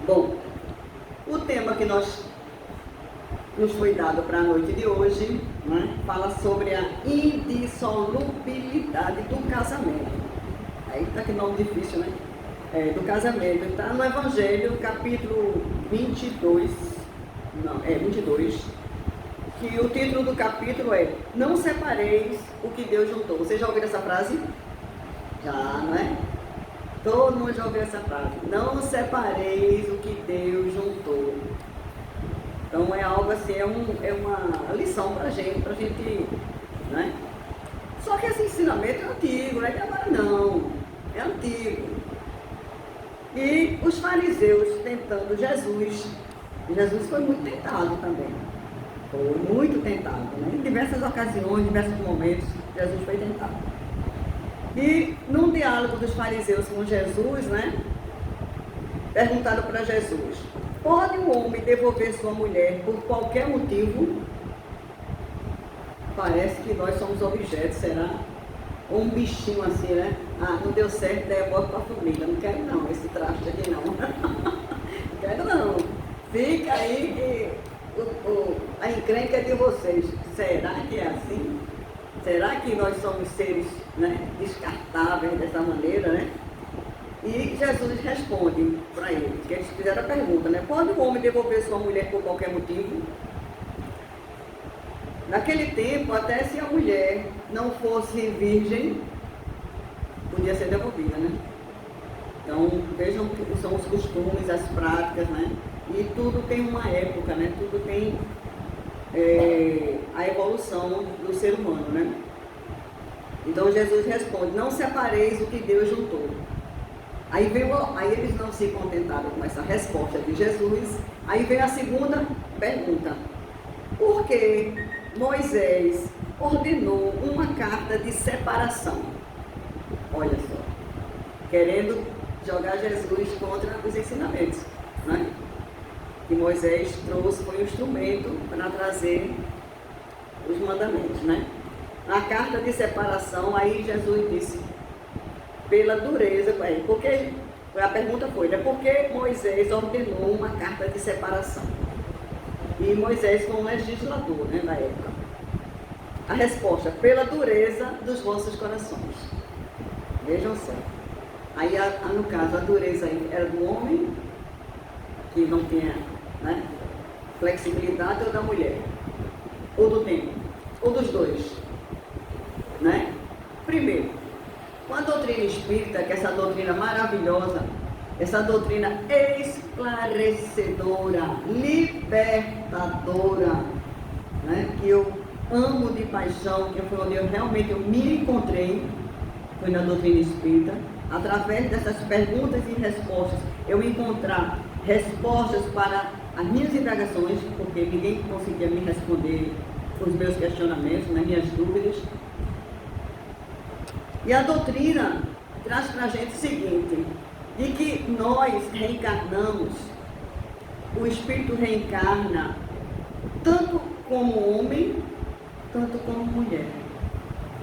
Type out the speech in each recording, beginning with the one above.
Bom, o tema que nos foi dado para a noite de hoje, né, fala sobre a indissolubilidade do casamento. Aí tá que nome difícil, né? Do casamento. Está no Evangelho, capítulo 22, 22, que o título do capítulo é Não separeis o que Deus juntou. Vocês já ouviram essa frase? Já, não é? Todo mundo já ouviu essa frase. Não separeis o que Deus juntou. Então é algo assim, é uma lição para a gente, né? Só que esse ensinamento é antigo, não é de agora não, é antigo. E os fariseus tentando Jesus foi muito tentado também. Foi muito tentado, né? Em diversas ocasiões, em diversos momentos, Jesus foi tentado. E num diálogo dos fariseus com Jesus, né? Perguntaram para Jesus: pode um homem devolver sua mulher por qualquer motivo? Parece que nós somos objetos, será? Ou um bichinho assim, né? Ah, não deu certo, devolve para a família. Não quero não, esse traste aqui não. Não quero não. Fica aí que a encrenca é de vocês. Será que é assim? Será que nós somos seres, né, descartáveis dessa maneira, né? E Jesus responde para eles, que eles fizeram a pergunta, né? Pode o homem devolver sua mulher por qualquer motivo? Naquele tempo, até se a mulher não fosse virgem, podia ser devolvida, né? Então, vejam que são os costumes, as práticas, né? E tudo tem uma época, né? Tudo tem a evolução do ser humano, né? Então, Jesus responde, não separeis o que Deus juntou. Aí eles não se contentaram com essa resposta de Jesus. Aí vem a segunda pergunta. Por que Moisés ordenou uma carta de separação? Olha só, querendo jogar Jesus contra os ensinamentos, né? Que Moisés trouxe, foi um instrumento para trazer os mandamentos, né? A carta de separação, aí Jesus disse, pela dureza, porque a pergunta foi, né? Por que Moisés ordenou uma carta de separação? E Moisés foi um legislador, né, na época. A resposta, pela dureza dos vossos corações. Vejam só. Aí, no caso, a dureza era do homem, que não tinha, né, flexibilidade, ou da mulher, ou do tempo, ou dos dois, né? Primeiro, com a doutrina espírita, que é essa doutrina maravilhosa, essa doutrina esclarecedora, libertadora, né? Que eu amo de paixão, que foi onde eu realmente me encontrei, foi na doutrina espírita. Através dessas perguntas e respostas, eu encontrar respostas para as minhas indagações, porque ninguém conseguia me responder os meus questionamentos, né, minhas dúvidas. E a doutrina traz para a gente o seguinte, de que nós reencarnamos, o espírito reencarna tanto como homem, tanto como mulher.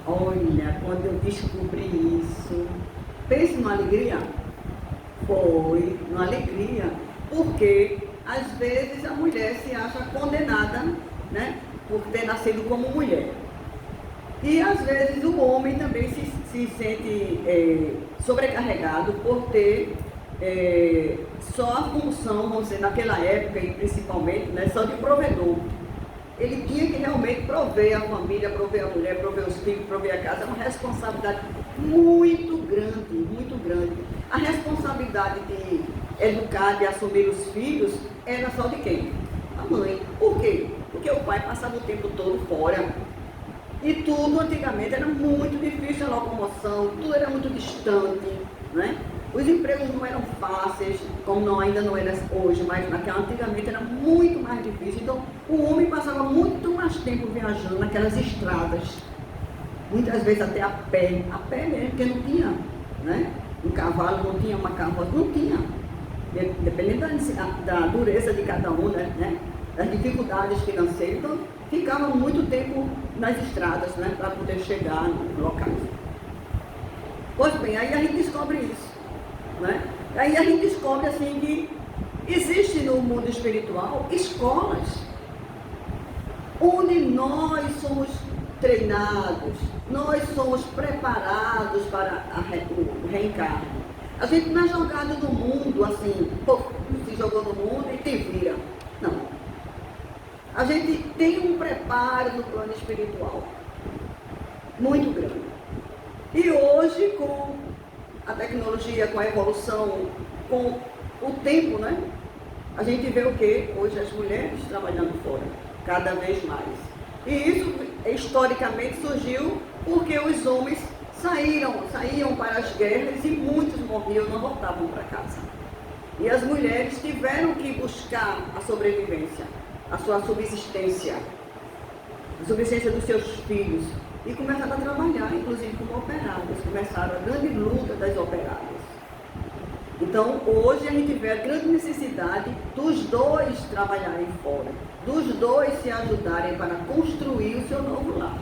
Olha, quando eu descobri isso, pense numa alegria? Foi uma alegria, porque às vezes a mulher se acha condenada, né, por ter nascido como mulher. E às vezes o homem também se sente sobrecarregado por ter só a função, vamos dizer, naquela época e principalmente, né, só de provedor. Ele tinha que realmente prover a família, prover a mulher, prover os filhos, prover a casa. É uma responsabilidade muito grande, muito grande. A responsabilidade de educar, de assumir os filhos, era só de quem? A mãe. Por quê? Porque o pai passava o tempo todo fora. E tudo antigamente era muito difícil, a locomoção, tudo era muito distante, né? Os empregos não eram fáceis, como ainda não era hoje, mas antigamente era muito mais difícil. Então, o homem passava muito mais tempo viajando naquelas estradas, muitas vezes até a pé mesmo, porque não tinha, né? Um cavalo, não tinha uma carroça, não tinha. Dependendo da dureza de cada um, né? Das dificuldades financeiras, então ficava muito tempo nas estradas, né? Para poder chegar no local. Pois bem, aí a gente descobre isso, né? Aí a gente descobre assim que Existe no mundo espiritual escolas onde nós somos treinados, nós somos preparados para o reencarno. A gente não é jogado no mundo assim, se jogou no mundo e te vira. Não. A gente tem um preparo no plano espiritual muito grande. E hoje, com a tecnologia, com a evolução, com o tempo, né? A gente vê o quê? Hoje as mulheres trabalhando fora, cada vez mais. E isso, historicamente, surgiu porque os homens saíam para as guerras e muitos morriam, não voltavam para casa. E as mulheres tiveram que buscar a sobrevivência, a sua subsistência, a subsistência dos seus filhos. E começaram a trabalhar, inclusive como operadas. Começaram a grande luta das operadas. Então, hoje a gente vê a grande necessidade dos dois trabalharem fora, dos dois se ajudarem para construir o seu novo lar.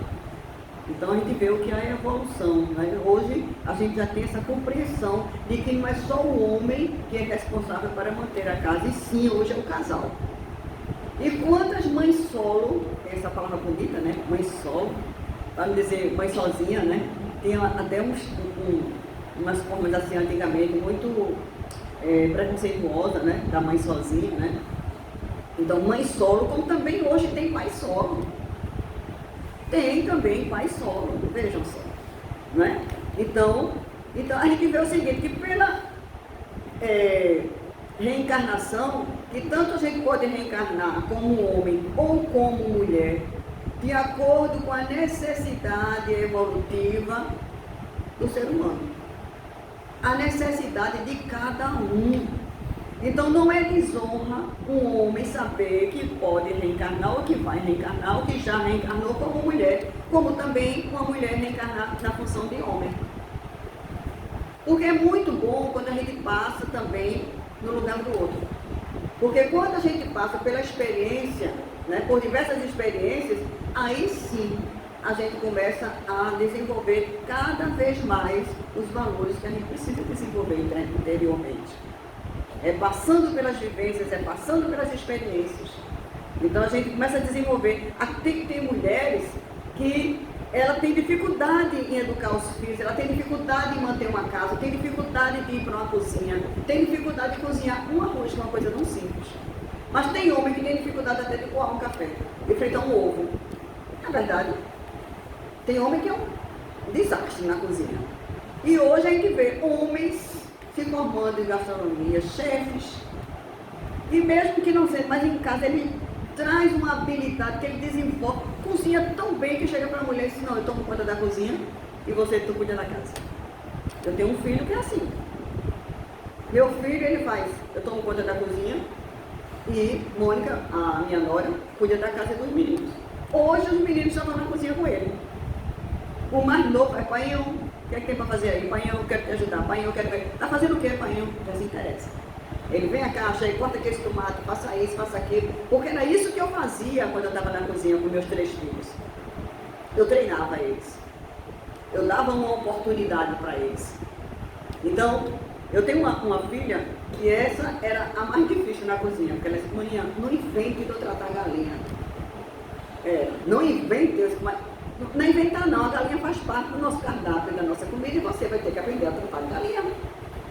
Então, a gente vê o que é a evolução, né? Hoje, a gente já tem essa compreensão de que não é só o homem que é responsável para manter a casa, e sim, hoje é o casal. E quantas mães solo, tem essa palavra bonita, né? Mãe solo, para não dizer mãe sozinha, né? Tem até umas formas assim, antigamente, muito preconceituosa, né? Da mãe sozinha, né? Então, mãe solo, como também hoje tem pai solo. Tem também pai solo, vejam só, né? Então a gente vê o seguinte, que pela reencarnação, que tanto a gente pode reencarnar como homem ou como mulher, de acordo com a necessidade evolutiva do ser humano. A necessidade de cada um. Então não é desonra um homem saber que pode reencarnar, ou que vai reencarnar, ou que já reencarnou como mulher, como também uma mulher reencarnar na função de homem. Porque é muito bom quando a gente passa também no lugar do outro. Porque quando a gente passa pela experiência, né, por diversas experiências, aí sim a gente começa a desenvolver cada vez mais os valores que a gente precisa desenvolver interiormente. É passando pelas vivências, é passando pelas experiências. Então a gente começa a desenvolver. Tem que ter mulheres que ela tem dificuldade em educar os filhos, ela tem dificuldade em manter uma casa, tem dificuldade de ir para uma cozinha, tem dificuldade de cozinhar um arroz, que é uma coisa tão simples. Mas tem homem que tem dificuldade até de coar um café, de fritar um ovo. É verdade. Tem homem que é um desastre na cozinha. E hoje a gente vê homens se formando em gastronomia, chefes, e mesmo que não seja, mas em casa ele traz uma habilidade que ele desenvolve, cozinha tão bem que chega para a mulher e diz, não, eu tomo conta da cozinha e tu cuida da casa. Eu tenho um filho que é assim. Meu filho, ele faz, eu tomo conta da cozinha e Mônica, a minha nora, cuida da casa dos meninos. Hoje os meninos já estão na cozinha com ele. O mais novo é pai, o que é que tem para fazer aí? Pai, eu quero te ajudar. Pai, eu quero... Está fazendo o quê, pai? Já se interessa. Ele vem a caixa e corta aquele tomate, faça isso, faça aquilo. Porque era isso que eu fazia quando eu estava na cozinha com meus 3 filhos. Eu treinava eles. Eu dava uma oportunidade para eles. Então, eu tenho uma filha que essa era a mais difícil na cozinha. Porque ela disse, manhã, não invente de eu tratar a galinha. Não invente, mas... Não é inventar não, a galinha faz parte do nosso cardápio, da nossa comida, e você vai ter que aprender a tratar de galinha.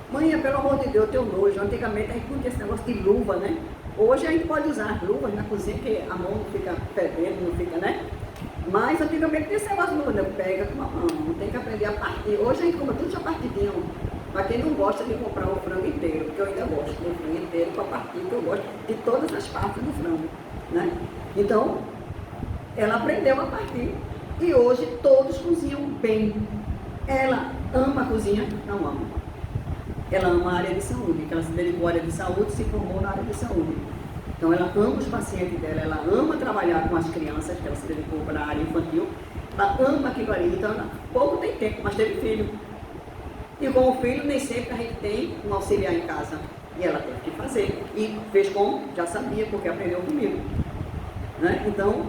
Mãe, pelo amor de Deus, eu tenho nojo. Antigamente a gente não tinha esse negócio de luva, né? Hoje a gente pode usar luvas na cozinha, porque a mão não fica fervendo, não fica, né? Mas antigamente tinha esse negócio de luva, pega com a mão, tem que aprender a partir. Hoje a gente compra tudo já partidinho. Para quem não gosta de comprar o frango inteiro, porque eu ainda gosto do frango inteiro para partir, porque eu gosto de todas as partes do frango, né? Então, ela aprendeu a partir. E hoje todos cozinham bem. Ela ama a cozinha? Não ama. Ela ama a área de saúde, que ela se dedicou à área de saúde e se formou na área de saúde. Então ela ama os pacientes dela, ela ama trabalhar com as crianças, que ela se dedicou para a área infantil. Ela ama aquilo ali, então ela pouco tem tempo, mas teve filho. E com o filho nem sempre a gente tem um auxiliar em casa. E ela teve que fazer. E fez como? Já sabia, porque aprendeu comigo. Né? Então,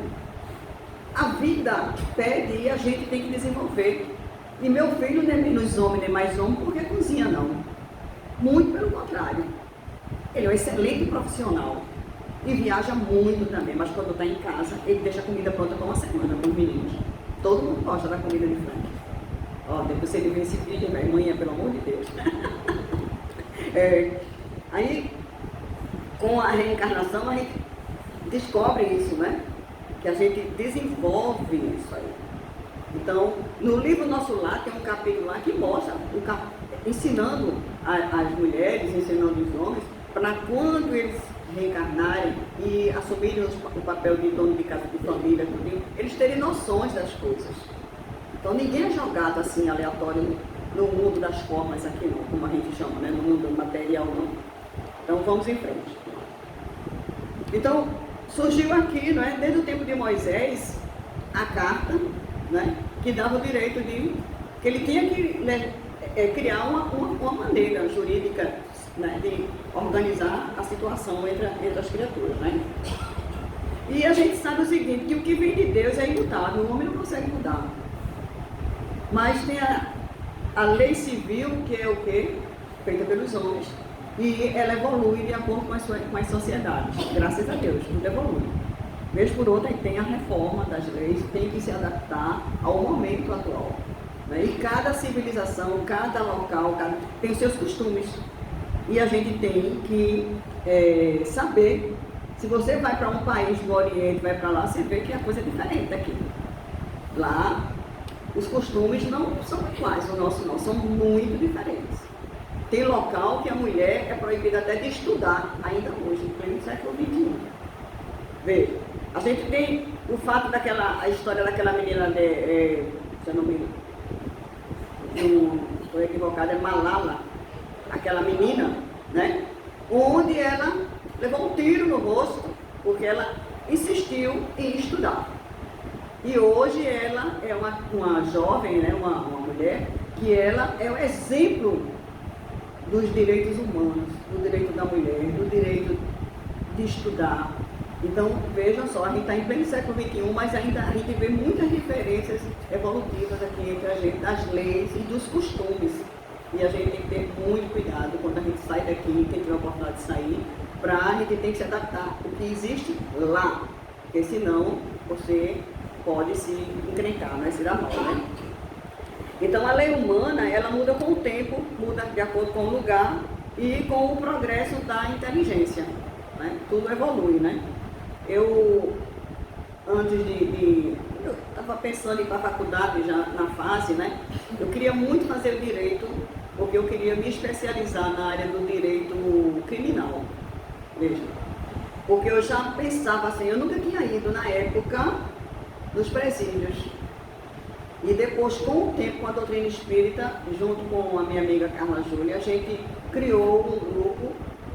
a vida pede e a gente tem que desenvolver. E meu filho não é menos homem, nem mais homem, porque cozinha não. Muito pelo contrário. Ele é um excelente profissional e viaja muito também, mas quando está em casa, ele deixa a comida pronta para uma semana para os meninos. Todo mundo gosta da comida de Frank. Ó, depois você vê esse vídeo, velho, manhã, pelo amor de Deus. Aí, com a reencarnação, a gente descobre isso, né? Que a gente desenvolve isso aí. Então, no livro Nosso Lar, tem um capítulo lá que mostra, ensinando as mulheres, ensinando os homens, para quando eles reencarnarem e assumirem o papel de dono de casa, de família, eles terem noções das coisas. Então, ninguém é jogado assim, aleatório, no mundo das formas aqui não, como a gente chama, né? No mundo material não. Então, vamos em frente. Então, surgiu aqui, não é? Desde o tempo de Moisés, a carta, né? Que dava o direito de... que ele tinha que, né, criar uma maneira jurídica, né, de organizar a situação entre as criaturas, né? E a gente sabe o seguinte, que o que vem de Deus é imutável, o homem não consegue mudar. Mas tem a lei civil, que é o quê? Feita pelos homens. E ela evolui de acordo com as sociedades. Graças a Deus, tudo evolui. Vez por outra, tem a reforma das leis, tem que se adaptar ao momento atual. Né? E cada civilização, cada local, tem os seus costumes. E a gente tem que saber, se você vai para um país do Oriente, vai para lá, você vê que a coisa é diferente daqui. Lá, os costumes não são iguais, o nosso não, são muito diferentes. Tem local que a mulher é proibida até de estudar, ainda hoje, em pleno século XXI. Vê, a gente tem o fato a história daquela menina, se eu não estou equivocada, é Malala, aquela menina, né? Onde ela levou um tiro no rosto, porque ela insistiu em estudar. E hoje ela é uma jovem, né? uma mulher, que ela é o exemplo dos direitos humanos, do direito da mulher, do direito de estudar. Então, vejam só, a gente está em pleno século XXI, mas ainda a gente vê muitas diferenças evolutivas aqui entre a gente, das leis e dos costumes. E a gente tem que ter muito cuidado quando a gente sai daqui, quem tiver a oportunidade de sair, a gente tem que se adaptar ao que existe lá, porque senão você pode se encrencar, né? Se dar mal, né? Então a lei humana, ela muda com o tempo, muda de acordo com o lugar e com o progresso da inteligência, né? Tudo evolui, né? Eu estava pensando em ir para a faculdade já na fase, né? Eu queria muito fazer o direito, porque eu queria me especializar na área do direito criminal, veja. Porque eu já pensava assim, eu nunca tinha ido na época dos presídios. E depois, com o tempo, com a doutrina espírita, junto com a minha amiga Carla Júlia, a gente criou um grupo,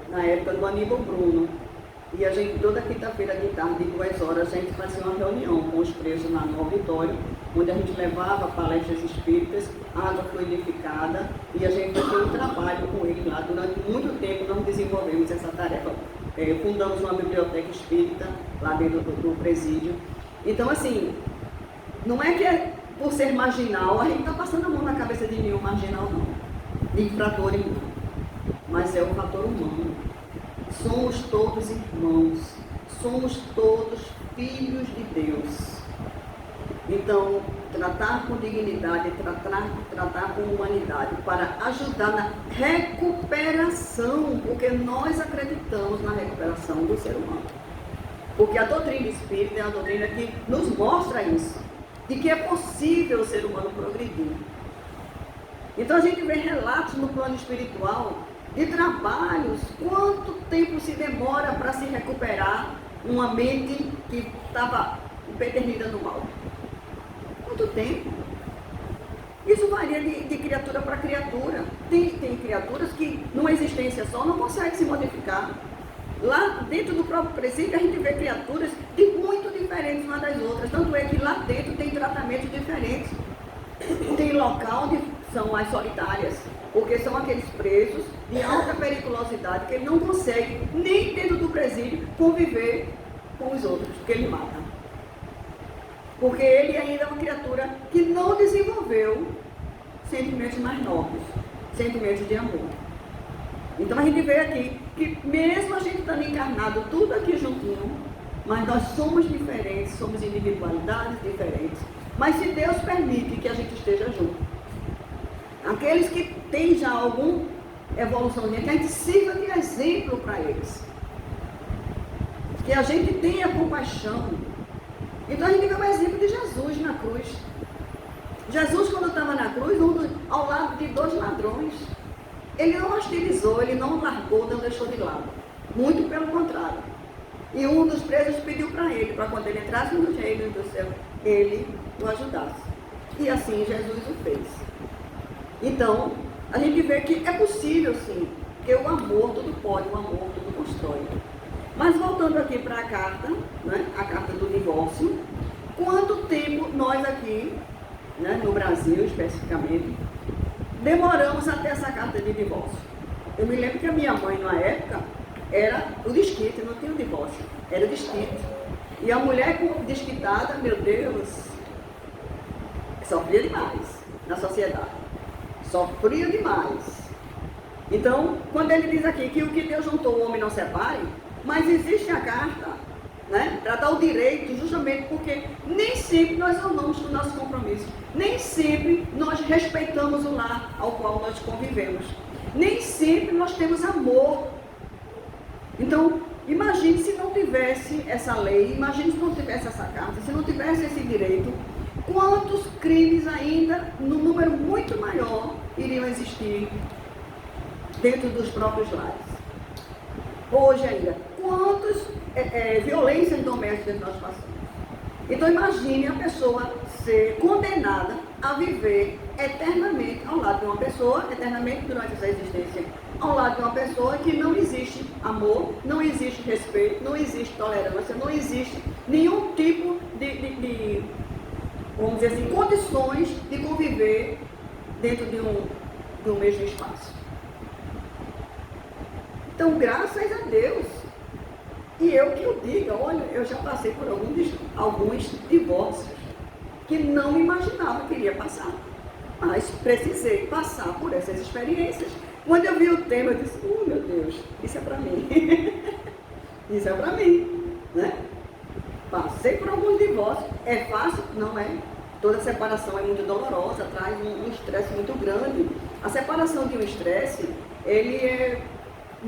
na época do Aníbal Bruno. E a gente, toda quinta-feira de tarde, de 2 horas, a gente fazia uma reunião com os presos lá no auditório, onde a gente levava palestras espíritas, água fluidificada, e a gente fazia um trabalho com eles lá. Durante muito tempo, nós desenvolvemos essa tarefa. Fundamos uma biblioteca espírita lá dentro do presídio. Então, assim, não é que por ser marginal, a gente está passando a mão na cabeça de nenhum marginal, não. De infrator nenhum. Mas é o fator humano. Somos todos irmãos. Somos todos filhos de Deus. Então, tratar com dignidade, tratar com humanidade, para ajudar na recuperação, porque nós acreditamos na recuperação do ser humano. Porque a doutrina espírita é uma doutrina que nos mostra isso, de que é possível o ser humano progredir. Então a gente vê relatos no plano espiritual de trabalhos, quanto tempo se demora para se recuperar uma mente que estava empedernida no mal. Quanto tempo? Isso varia de criatura para criatura. Tem criaturas que, numa existência só, não conseguem se modificar. Lá dentro do próprio presídio, a gente vê criaturas muito diferentes umas das outras. Tanto é que lá dentro tem tratamentos diferentes. Tem local onde são as solitárias, porque são aqueles presos de alta periculosidade que ele não consegue, nem dentro do presídio, conviver com os outros, porque ele mata. Porque ele ainda é uma criatura que não desenvolveu sentimentos mais nobres, sentimentos de amor. Então a gente vê aqui que mesmo a gente estando encarnado tudo aqui juntinho, mas nós somos diferentes, somos individualidades diferentes. Mas se Deus permite que a gente esteja junto, aqueles que têm já alguma evoluçãozinha, que a gente sirva de exemplo para eles. Que a gente tenha compaixão. Então a gente vê o exemplo de Jesus na cruz. Jesus, quando estava na cruz, ao lado de 2 ladrões, ele não hostilizou, ele não largou, não deixou de lado. Muito pelo contrário. E um dos presos pediu para ele, para quando ele entrasse no reino do céu, ele o ajudasse. E assim Jesus o fez. Então, a gente vê que é possível sim, porque o amor tudo pode, o amor tudo constrói. Mas voltando aqui para a carta, né, a carta do divórcio, quanto tempo nós aqui, né, no Brasil especificamente, demoramos até essa carta de divórcio? Eu me lembro que a minha mãe, na época, era o desquite, não tinha o divórcio, era o desquite. E a mulher desquitada, meu Deus, sofria demais na sociedade. Sofria demais. Então, quando ele diz aqui que o que Deus juntou, o homem não separe, mas existe a carta, né, para dar o direito, justamente porque nem sempre nós honramos o nosso compromisso. Nem sempre nós respeitamos o lar ao qual nós convivemos. Nem sempre nós temos amor. Então, imagine se não tivesse essa lei, imagine se não tivesse essa carta, se não tivesse esse direito, quantos crimes ainda, num número muito maior, iriam existir dentro dos próprios lares. Hoje ainda, quantas violências domésticas nós passamos. Então imagine a pessoa ser condenada a viver eternamente ao lado de uma pessoa, eternamente durante essa existência, ao lado de uma pessoa que não existe amor, não existe respeito, não existe tolerância, não existe nenhum tipo de vamos dizer assim, condições de conviver dentro de um mesmo espaço. Então, graças a Deus, e eu que eu diga, olha, eu já passei por alguns divórcios que não imaginava que iria passar, mas precisei passar por essas experiências. Quando eu vi o tema, eu disse, meu Deus, isso é para mim, isso é para mim, né? Passei por alguns divórcios, é fácil? Não é. Toda separação é muito dolorosa, traz um estresse muito grande. A separação de um estresse, ele é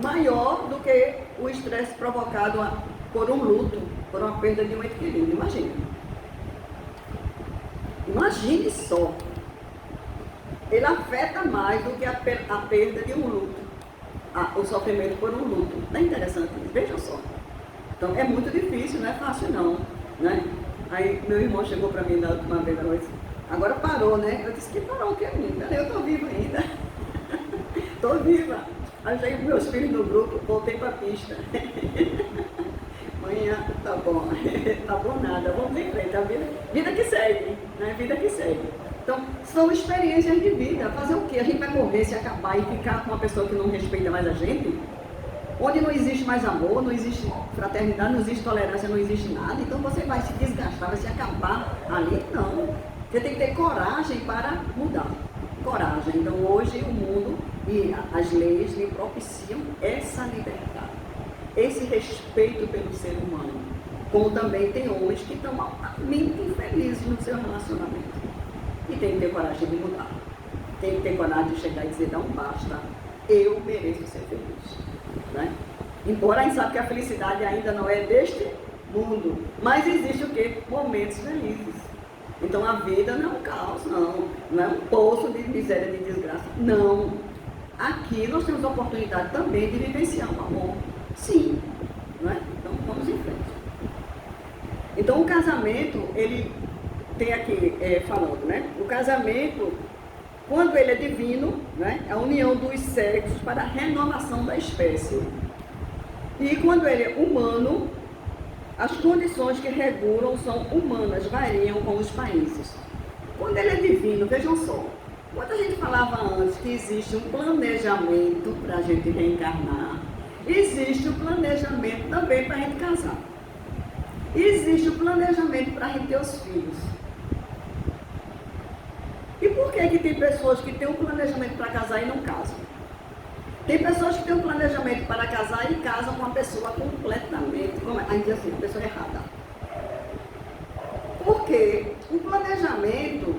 maior do que o estresse provocado por um luto, por uma perda de um ente querido. Imagina. Imagine só. Ele afeta mais do que a perda de um luto, o sofrimento por um luto. Não é interessante isso? Vejam só. Então é muito difícil, não é fácil não, né? Aí meu irmão chegou para mim na última vez da noite, agora parou, né? Eu disse que parou o que, menina? Eu estou viva ainda. Estou viva. Aí cheguei com meus filhos no grupo, voltei para a pista. Manhã, tá bom, tá bom nada, vamos em frente, a vida que segue, né? Vida que segue. Então, são experiências de vida. Fazer o quê? A gente vai morrer, se acabar e ficar com uma pessoa que não respeita mais a gente? Onde não existe mais amor, não existe fraternidade, não existe tolerância, não existe nada. Então você vai se desgastar, vai se acabar ali? Não. Você tem que ter coragem para mudar. Coragem. Então hoje o mundo e as leis lhe propiciam essa liberdade, esse respeito pelo ser humano. Como também tem homens que estão altamente infelizes no seu relacionamento. E tem que ter coragem de mudar. Tem que ter coragem de chegar e dizer, não basta, eu mereço ser feliz. Né? Embora a gente sabe que a felicidade ainda não é deste mundo, mas existe o quê? Momentos felizes. Então a vida não é um caos, não é um poço de miséria, de desgraça, não. Aqui nós temos a oportunidade também de vivenciar o amor, sim, né? Então vamos em frente. Então o casamento, ele tem aqui falando, né? O casamento, quando ele é divino, né, é a união dos sexos para a renovação da espécie. E quando ele é humano, as condições que regulam são humanas, variam com os países. Quando ele é divino, vejam só, quando a gente falava antes que existe um planejamento para a gente reencarnar, existe o planejamento também para a gente casar. Existe o planejamento para a gente ter os filhos. E por que tem pessoas que têm um planejamento para casar e não casam? Tem pessoas que têm um planejamento para casar e casam com uma pessoa completamente, a gente diz assim, uma pessoa errada. Porque o planejamento,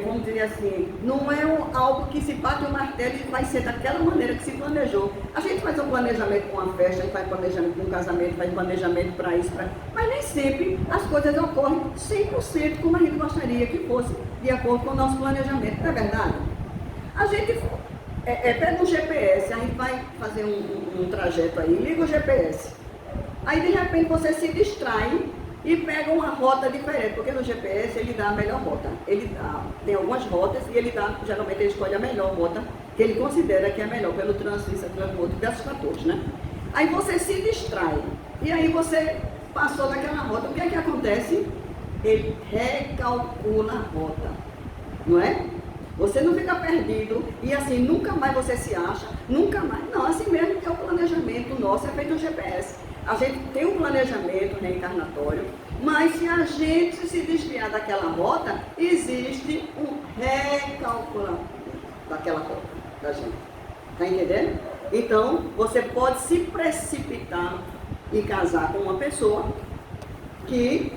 vamos dizer assim, não é algo que se bate o martelo e vai ser daquela maneira que se planejou. A gente faz um planejamento com uma festa, a gente faz planejamento com um casamento, faz planejamento para isso, mas nem sempre as coisas ocorrem 100% como a gente gostaria que fosse, de acordo com o nosso planejamento, não é verdade? A gente pega um GPS, a gente vai fazer um trajeto aí, liga o GPS. Aí de repente você se distrai e pega uma rota diferente, porque no GPS ele dá a melhor rota. Tem algumas rotas e geralmente ele escolhe a melhor rota, que ele considera que é a melhor, pelo trânsito, pelo diversos fatores, né? Aí você se distrai, e aí você passou daquela rota, o que é que acontece? Ele recalcula a rota, não é? Você não fica perdido e assim, nunca mais você se acha, nunca mais. Não, assim mesmo que é o planejamento nosso, é feito no GPS. A gente tem um planejamento reencarnatório, mas se a gente se desviar daquela rota, existe um recalculamento daquela rota da gente. Está entendendo? Então, você pode se precipitar e casar com uma pessoa que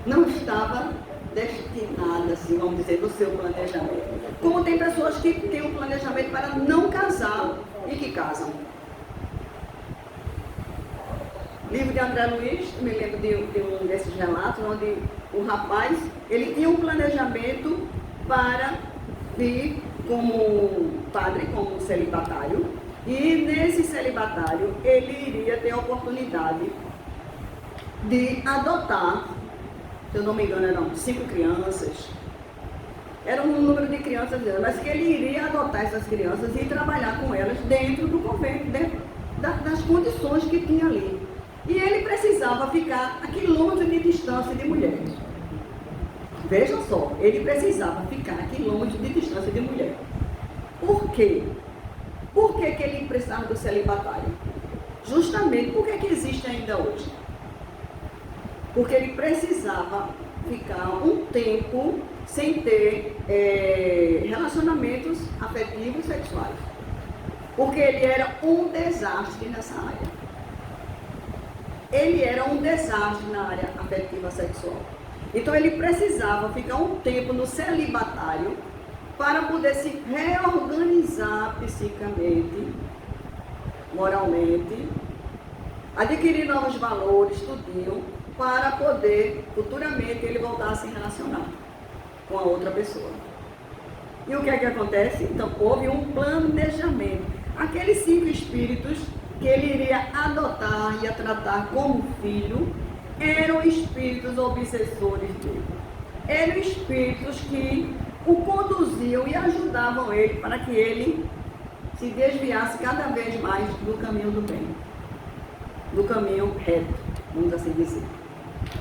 não estava destinada, assim, vamos dizer, no seu planejamento. Como tem pessoas que têm um planejamento para não casar e que casam. Livro de André Luiz, eu me lembro de um desses relatos, onde o rapaz, ele tinha um planejamento para vir como padre, como celibatário, e nesse celibatário ele iria ter a oportunidade de adotar, se eu não me engano eram 5 crianças, era um número de crianças, mas que ele iria adotar essas crianças e trabalhar com elas dentro do convento, dentro das condições que tinha ali. E ele precisava ficar a quilômetros de distância de mulheres. Vejam só, ele precisava ficar a quilômetros de distância de mulher. Por quê? Por que ele precisava do celibatário? Justamente por que existe ainda hoje? Porque ele precisava ficar um tempo sem ter relacionamentos afetivos sexuais. Porque ele era um desastre nessa área. Ele era um desastre na área afetiva sexual. Então ele precisava ficar um tempo no celibatário para poder se reorganizar psicamente, moralmente, adquirir novos valores, tudinho, para poder, futuramente, ele voltar a se relacionar com a outra pessoa. E o que é que acontece? Então, houve um planejamento. Aqueles 5 espíritos que ele iria adotar e tratar como filho, eram espíritos obsessores dele. Eram espíritos que o conduziam e ajudavam ele para que ele se desviasse cada vez mais do caminho do bem, do caminho reto, vamos assim dizer.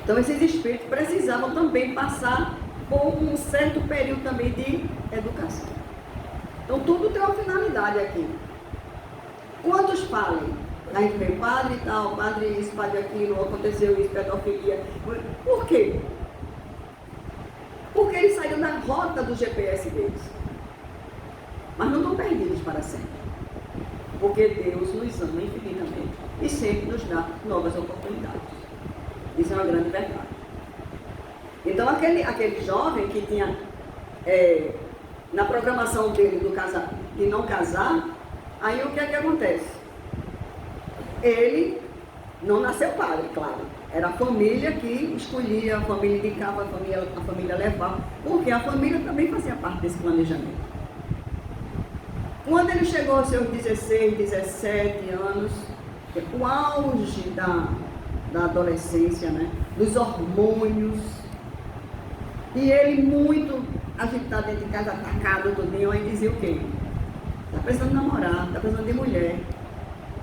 Então esses espíritos precisavam também passar por um certo período também de educação. Então tudo tem uma finalidade aqui. Quantos falem? A gente vê padre e tal, padre isso, padre aquilo, aconteceu isso, pedofilia. Por quê? Porque eles saíram da rota do GPS deles. Mas não estão perdidos para sempre. Porque Deus nos ama infinitamente e sempre nos dá novas oportunidades. Isso é uma grande verdade. Então aquele jovem que tinha na programação dele de não casar, aí o que é que acontece? Ele não nasceu padre, claro. Era a família que escolhia, a família indicava, a família levava, porque a família também fazia parte desse planejamento. Quando ele chegou aos seus 16, 17 anos, o auge da adolescência, né? Dos hormônios, e ele muito agitado dentro de casa, atacado, tudinho, aí dizia o quê? Está precisando namorar, está precisando de mulher.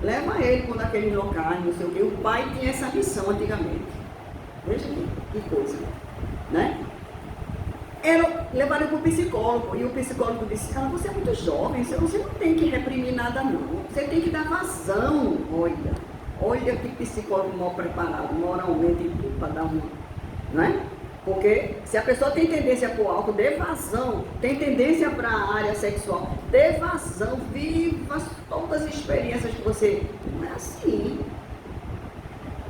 Leva ele por aqueles locais, não sei o quê. O pai tinha essa missão antigamente. Veja que coisa, né? Levaram ele para o psicólogo, e o psicólogo disse, você é muito jovem, você não tem que reprimir nada não, você tem que dar vazão. Olha que psicólogo mal preparado, moralmente, para dar uma, não é? Porque se a pessoa tem tendência para o álcool, dê vazão, tem tendência para a área sexual, dê vazão, viva todas as experiências que você... Não é assim.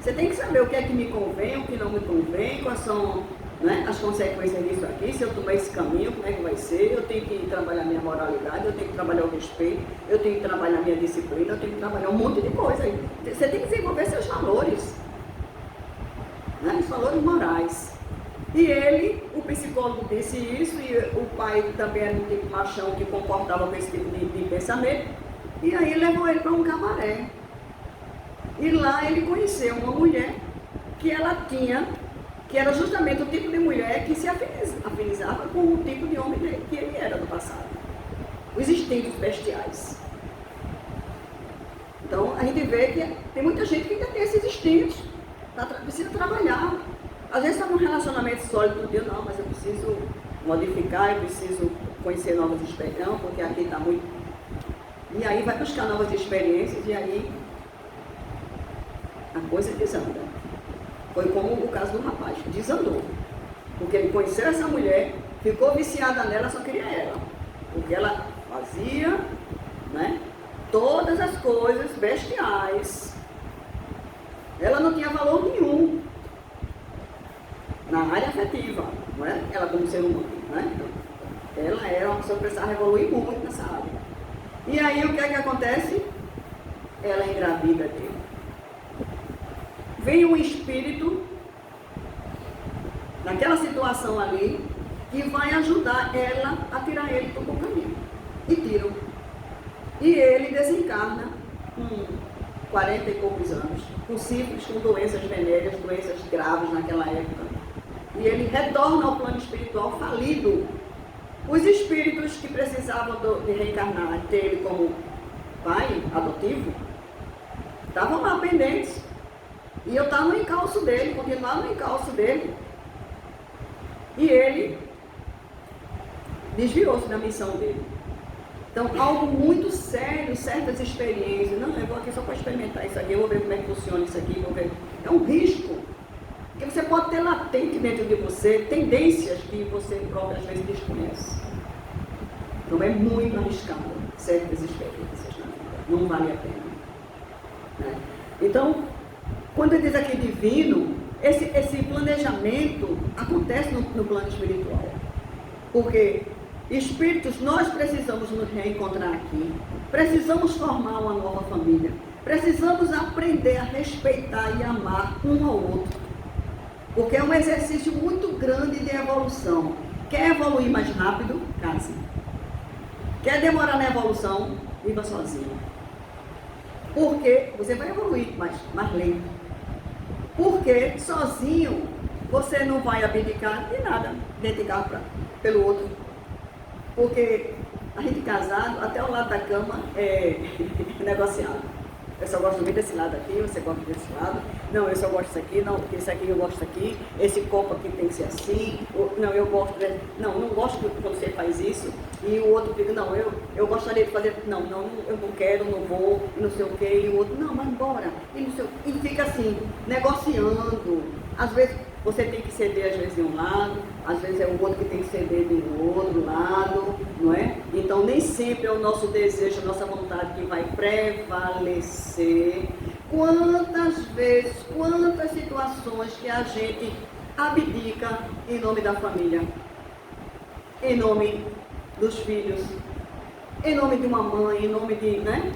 Você tem que saber o que é que me convém, o que não me convém, quais são, né, as consequências disso aqui, se eu tomar esse caminho, como é que vai ser, eu tenho que trabalhar minha moralidade, eu tenho que trabalhar o respeito, eu tenho que trabalhar minha disciplina, eu tenho que trabalhar um monte de coisa aí. Você tem que desenvolver seus valores, né, os valores morais. E ele, o psicólogo, disse isso, e o pai também era um tipo machão que comportava com esse tipo de pensamento, e aí levou ele para um cabaré. E lá ele conheceu uma mulher que ela tinha, que era justamente o tipo de mulher que se afinizava com o tipo de homem que ele era no passado. Os instintos bestiais. Então a gente vê que tem muita gente que ainda tem esses instintos, precisa trabalhar. Às vezes está num relacionamento sólido todo dia, não, mas eu preciso modificar, eu preciso conhecer novas experiências, não, porque aqui está muito... E aí vai buscar novas experiências e aí a coisa desanda. Foi como o caso do rapaz, desandou. Porque ele conheceu essa mulher, ficou viciada nela, só queria ela. Porque ela fazia, né, todas as coisas bestiais. Ela não tinha valor nenhum na área afetiva, não é? Ela como ser humano, né? Ela era uma pessoa que precisava evoluir muito nessa área. E aí o que é que acontece? Ela engravida dele. Vem um espírito naquela situação ali que vai ajudar ela a tirar ele do bom caminho. E tiram. E ele desencarna com 40 e poucos anos, com sífilis, com doenças venéreas, doenças graves naquela época. E ele retorna ao plano espiritual falido. Os espíritos que precisavam de reencarnar, ter ele como pai adotivo, estavam lá pendentes. E eu estava no encalço dele, continuava no encalço dele. E ele desviou-se da missão dele. Então, algo muito sério, certas experiências. Não, eu vou aqui só para experimentar isso aqui, eu vou ver como é que funciona isso aqui, vou ver. É um risco. Porque você pode ter latente dentro de você tendências que você próprio às vezes desconhece. Então é muito arriscado certas experiências na vida. Não vale a pena. Né? Então, quando diz aqui divino, esse planejamento acontece no plano espiritual. Porque espíritos, nós precisamos nos reencontrar aqui. Precisamos formar uma nova família. Precisamos aprender a respeitar e amar um ao outro. Porque é um exercício muito grande de evolução. Quer evoluir mais rápido? Case. Quer demorar na evolução? Viva sozinho. Porque você vai evoluir mais lento. Porque sozinho você não vai abdicar de nada, dedicar pelo outro. Porque a gente casado, até o lado da cama é negociado. Eu só gosto muito desse lado aqui, você gosta desse lado. Não, eu só gosto disso aqui, não, porque esse aqui eu gosto disso aqui. Esse copo aqui tem que ser assim. Não, eu gosto de... Não gosto quando você faz isso. E o outro fica, não, eu gostaria de fazer... Não, eu não quero, não vou, não sei o quê. E o outro, não, mas bora. E fica assim, negociando. Às vezes você tem que ceder, às vezes, de um lado. Às vezes é o outro que tem que ceder do outro lado, não é? Então, nem sempre é o nosso desejo, a nossa vontade que vai prevalecer. Quantas vezes, quantas situações que a gente abdica em nome da família, em nome dos filhos, em nome de uma mãe, em nome de, né?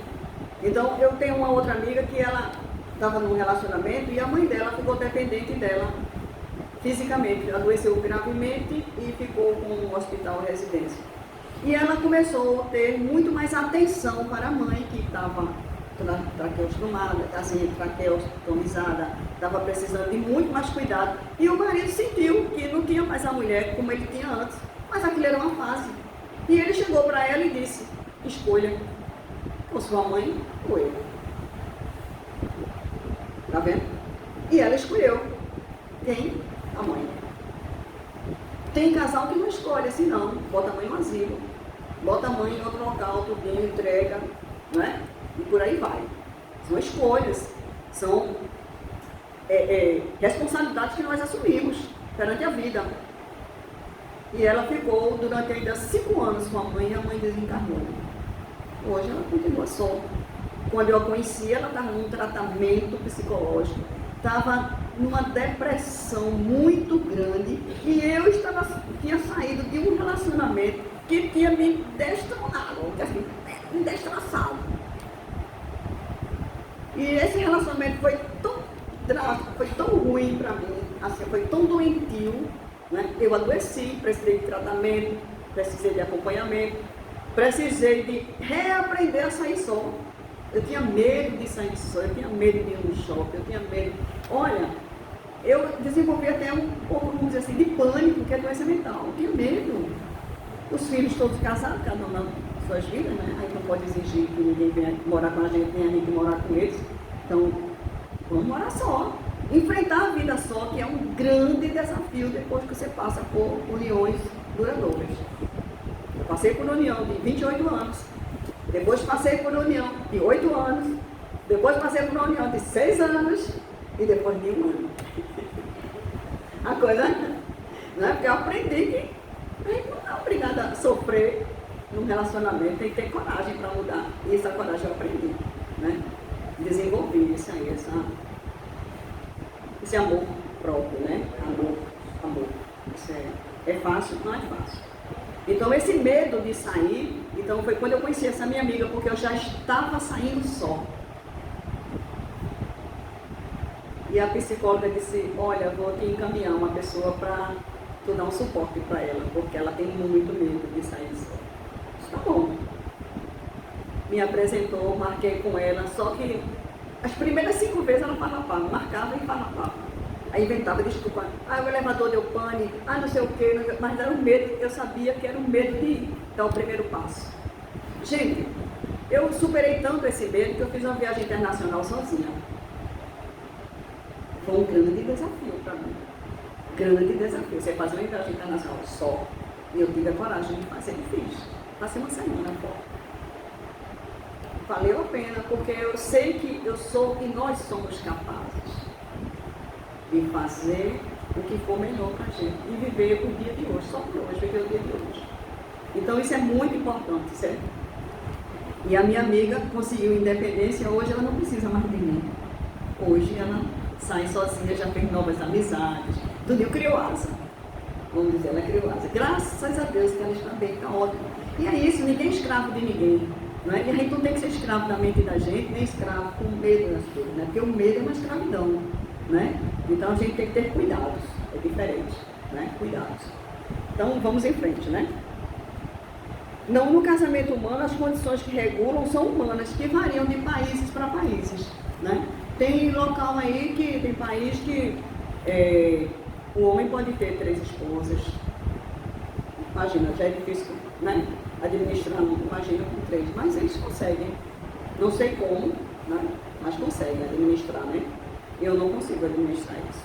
Então, eu tenho uma outra amiga que ela estava num relacionamento e a mãe dela ficou dependente dela fisicamente, adoeceu gravemente e ficou com um hospital residência. E ela começou a ter muito mais atenção para a mãe, que estava traqueostomada, assim, traqueostomizada, estava precisando de muito mais cuidado. E o marido sentiu que não tinha mais a mulher como ele tinha antes, mas aquilo era uma fase. E ele chegou para ela e disse, escolha, ou sua mãe ou eu. Tá vendo? E ela escolheu. Quem? A mãe. Tem casal que não escolhe assim não, bota a mãe no asilo, bota a mãe em outro local, tudinho, entrega, não é? E por aí vai. São escolhas, são responsabilidades que nós assumimos. perante a vida. E ela ficou durante ainda 5 anos com a mãe desencarnou. Hoje ela continua só. Quando eu a conheci, ela estava num tratamento psicológico, estava numa depressão muito grande e eu tinha saído de um relacionamento que tinha me destronado, me destroçado. E esse relacionamento foi tão drástico, foi tão ruim para mim, assim, foi tão doentio, né? Eu adoeci, precisei de tratamento, precisei de acompanhamento, precisei de reaprender a sair só. Eu tinha medo de sair só, eu tinha medo de ir no shopping, eu tinha medo. Olha, eu desenvolvi até um pouco, vamos dizer assim, de pânico, que é doença mental. Eu tinha medo. Os filhos todos casados, cada um nas suas vidas, né? Aí não pode exigir que ninguém venha morar com a gente, nem a gente morar com eles. Então, vamos morar só. Enfrentar a vida só, que é um grande desafio depois que você passa por uniões duradouras. Eu passei por união de 28 anos. Depois passei por uma união de 8 anos, depois passei por uma união de 6 anos e depois de 1 ano. A coisa, não é? Porque eu aprendi que a gente não é obrigada a sofrer num relacionamento, tem que ter coragem para mudar. E essa coragem eu aprendi, né? Desenvolvi isso aí, esse amor próprio, né? Amor. Isso é fácil? Não é fácil. Então esse medo de sair, então foi quando eu conheci essa minha amiga, porque eu já estava saindo só. E a psicóloga disse, olha, vou te encaminhar uma pessoa para tu dar um suporte para ela, porque ela tem muito medo de sair só. Tá bom. Me apresentou, marquei com ela, só que as primeiras 5 vezes ela farrapava, marcava e farrapava. Aí inventava desculpa, o elevador deu pane, não sei o quê, mas era um medo, eu sabia que era um medo de dar o primeiro passo. Gente, eu superei tanto esse medo que eu fiz uma viagem internacional sozinha. Foi um grande desafio para mim. Grande desafio. Você fazer uma viagem internacional só. E eu tive a coragem de fazer e fiz. Passei uma semana fora. Valeu a pena, porque eu sei que eu sou e nós somos capazes de fazer o que for melhor para a gente e viver o dia de hoje, só por hoje, viver o dia de hoje. Então isso é muito importante, certo? E a minha amiga conseguiu independência, hoje ela não precisa mais de mim. Hoje ela sai sozinha, já fez novas amizades, tudo criou asa. Vamos dizer, ela criou asa. Graças a Deus que ela está bem, está ótimo. E é isso, ninguém é escravo de ninguém. Não é? E a gente não tem que ser escravo da mente da gente, nem escravo com medo das coisas, né? Porque o medo é uma escravidão. Né? Então a gente tem que ter cuidados, é diferente, né? Cuidados. Então vamos em frente, né? Não, no casamento humano as condições que regulam são humanas, que variam de países para países, né? Tem local aí que tem país que o homem pode ter 3 esposas. Imagina, já é difícil, né? Administrando, imagina com 3, mas eles conseguem. Não sei como, né? Mas conseguem administrar, né? Eu não consigo administrar isso.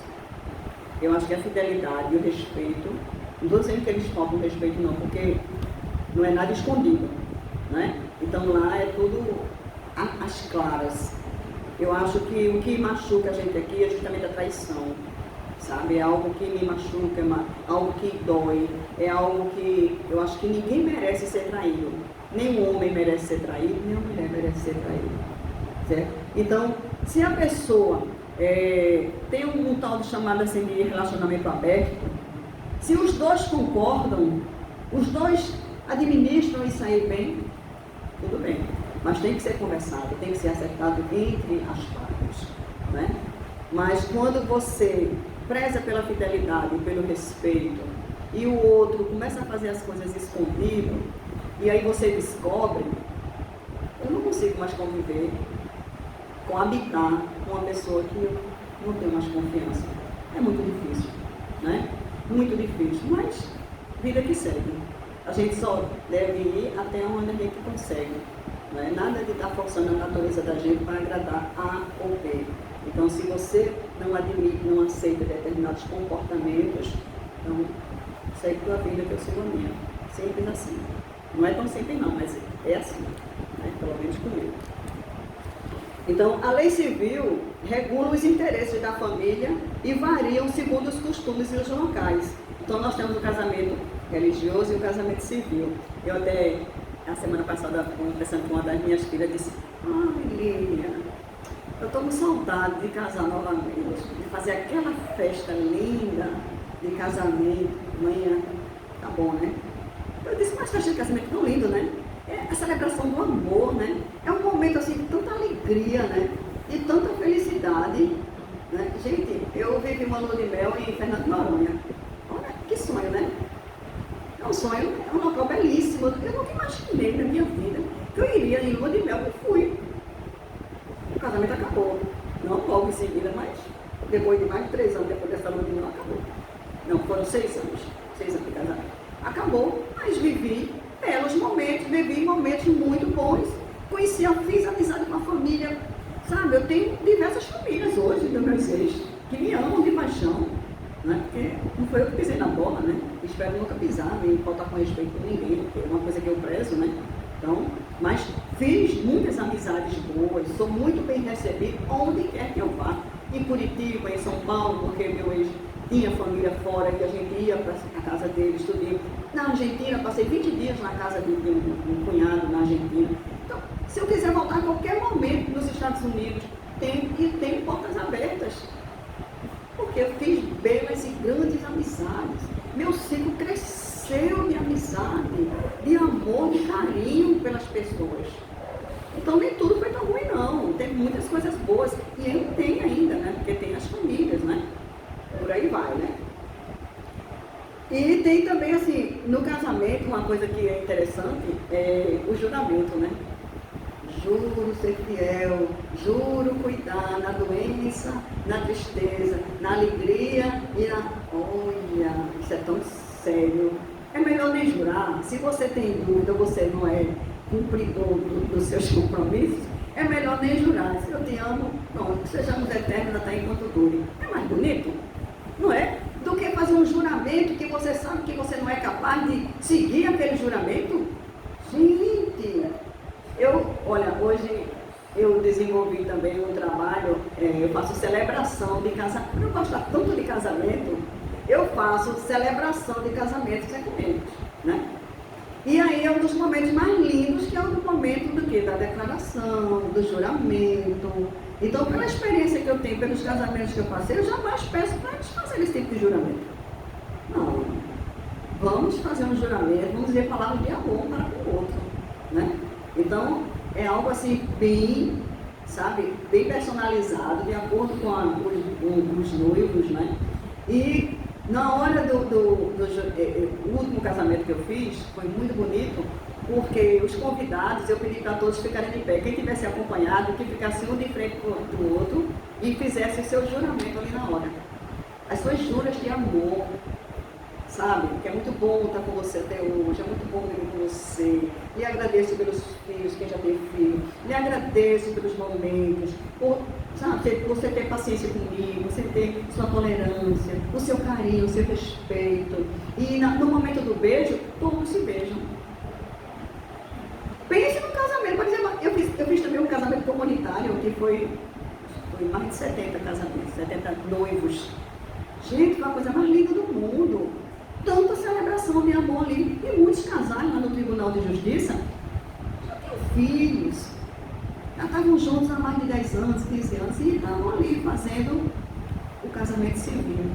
Eu acho que a fidelidade e o respeito, não estou dizendo que eles faltam respeito não, porque não é nada escondido, né? Então lá é tudo às claras. Eu acho que o que machuca a gente aqui é justamente a traição, sabe? É algo que me machuca, é algo que dói, é algo que eu acho que ninguém merece ser traído. Nem um homem merece ser traído, nem uma mulher merece ser traída, certo? Então, se a pessoa tem um tal de chamado assim de relacionamento aberto, se os dois concordam, os dois administram isso aí bem, tudo bem. Mas tem que ser conversado, tem que ser acertado entre as partes, né? Mas quando você preza pela fidelidade, pelo respeito, e o outro começa a fazer as coisas escondido, e aí você descobre, eu não consigo mais conviver, habitar com uma pessoa que eu não tenho mais confiança. É muito difícil, né? Muito difícil, mas vida que segue. A gente só deve ir até onde a gente consegue. Não é nada de estar forçando a natureza da gente para agradar A ou B. Então, se você não admite, não aceita determinados comportamentos, então segue tua vida que eu sigo a minha. Simples assim. Não é tão simples não, mas é assim, né? Pelo menos comigo. Então, a lei civil regula os interesses da família e variam segundo os costumes e os locais. Então, nós temos o casamento religioso e o casamento civil. Eu até, a semana passada, conversando com uma das minhas filhas, disse: ai, Lília, eu estou com saudade de casar novamente, de fazer aquela festa linda de casamento. Amanhã, tá bom, né? Eu disse: mas festa de casamento tão lindo, né? É a celebração do amor, né? É um momento assim de tanta alegria, né? De tanta felicidade, né? Gente, eu vivi uma lua de mel em Fernando de Noronha. Olha que sonho, né? É um sonho, é um local belíssimo. Eu nunca imaginei na minha vida que eu iria em lua de mel e fui. O casamento acabou. Não logo em seguida, mas depois de mais de 3 anos depois dessa lua de mel, acabou. Não, foram 6 anos. 6 anos de casamento. Acabou, mas vivi belos momentos, vivi momentos muito bons. Conheci, fiz amizade com a família. Sabe, eu tenho diversas famílias hoje dos meus ex, que me amam de paixão, né? Porque não foi eu que pisei na bola, né? Espero nunca pisar, nem faltar com respeito com ninguém, porque é uma coisa que eu prezo, né? Então, mas fiz muitas amizades boas, sou muito bem recebido onde quer que eu vá. Em Curitiba, em São Paulo, porque meu ex tinha família fora e a gente ia para a casa dele, estudei. Na Argentina, passei 20 dias na casa de um cunhado na Argentina. Então, se eu quiser voltar a qualquer momento nos Estados Unidos, tem portas abertas. Porque eu fiz belas e grandes amizades. Meu ciclo cresceu de amizade, de amor, de carinho pelas pessoas. Então nem tudo foi tão ruim não, teve muitas coisas boas. E ainda tem ainda, né? Porque tem as famílias, né? Por aí vai, né? E tem também, assim, no casamento, uma coisa que é interessante, é o juramento, né? Juro ser fiel, juro cuidar na doença, na tristeza, na alegria e na... Olha, isso é tão sério. É melhor nem jurar. Se você tem dúvida, você não é cumpridor dos seus compromissos, é melhor nem jurar. Se eu te amo, pronto, sejamos eternos até enquanto dure. É mais bonito, não é? Do que fazer um juramento que você sabe que você não é capaz de seguir aquele juramento. Gente, olha, hoje eu desenvolvi também um trabalho, eu faço celebração de casamento. Eu gosto tanto de casamento, eu faço celebração de casamentos ecumenicos, né? E aí é um dos momentos mais lindos, que é o momento do quê? Da declaração, do juramento. Então, pela experiência que eu tenho, pelos casamentos que eu passei, eu jamais peço para eles fazerem esse tipo de juramento. Não. Vamos fazer um juramento, vamos dizer palavras de amor um para com o outro, né? Então, é algo assim bem, sabe, bem personalizado, de acordo com os noivos, né? E na hora o último casamento que eu fiz, foi muito bonito, porque os convidados, eu pedi para todos ficarem de pé. Quem tivesse acompanhado, que ficasse um de frente do outro e fizesse o seu juramento ali na hora. As suas juras de amor, sabe? Que é muito bom estar com você até hoje, é muito bom viver com você. Lhe agradeço pelos filhos, quem já teve filho. Lhe agradeço pelos momentos, por, sabe, você ter paciência comigo, você ter sua tolerância, o seu carinho, o seu respeito. E no momento do beijo, todos se beijam. Pense no casamento. Por exemplo, eu fiz também um casamento comunitário, que foi mais de 70 casamentos, 70 noivos. Gente, foi a coisa mais linda do mundo. Tanta celebração de amor ali. E muitos casais lá no Tribunal de Justiça já tinham filhos. Já estavam juntos há mais de 10 anos, 15 anos, e estavam ali fazendo o casamento civil,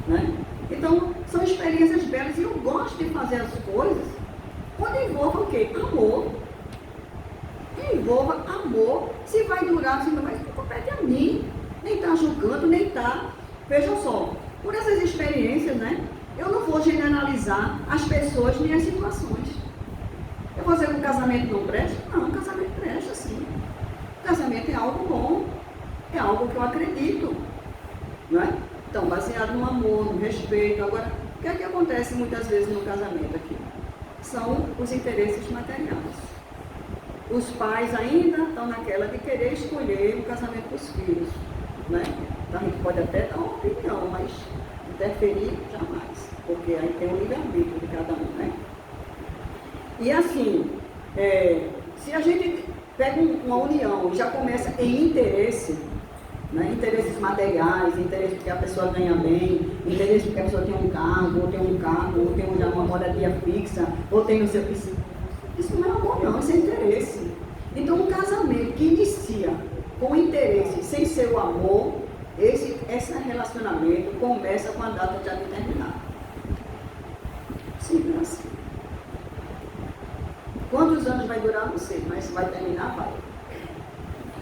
né? Então, são experiências belas, e eu gosto de fazer as coisas quando envolva o quê? Amor. Envolva amor. Se vai durar, se não vai, compete a mim. Nem está julgando, nem está. Veja só, por essas experiências, né? Eu não vou generalizar as pessoas nem as situações. Eu vou dizer que o casamento não presta? Não, o casamento presta, sim. O casamento é algo bom, é algo que eu acredito, não é? Então, baseado no amor, no respeito. Agora, o que é que acontece muitas vezes no casamento aqui? São os interesses materiais. Os pais ainda estão naquela de querer escolher o casamento dos filhos, né? Então, a gente pode até dar uma opinião, mas interferir jamais, porque aí tem o livre-arbítrio de cada um, né? E assim, se a gente pega uma união, já começa em interesse, né? Interesses materiais, interesse porque a pessoa ganha bem, interesse porque a pessoa tem um carro, ou tem uma moradia fixa, ou tem o seu... Isso não é amor não, isso é interesse. Então um casamento que inicia com interesse, sem ser o amor, esse relacionamento começa com a data de terminar. Sim, é assim. Quantos anos vai durar, não sei, mas vai terminar, vai.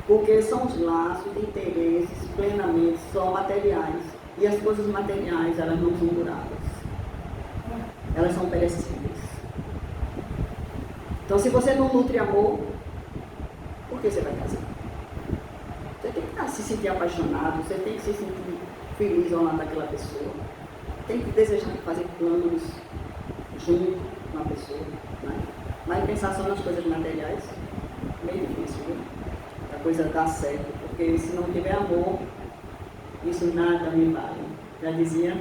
Porque são os laços de interesses plenamente só materiais. E as coisas materiais, elas não são duráveis. Elas são perecíveis. Então, se você não nutre amor, por que você vai casar? Você tem que se sentir apaixonado, você tem que se sentir feliz ao lado daquela pessoa. Tem que desejar fazer planos junto com a pessoa. Né? Mas pensar só nas coisas materiais, meio difícil, viu? A coisa dá certo, porque se não tiver amor, isso nada me vale. Já dizia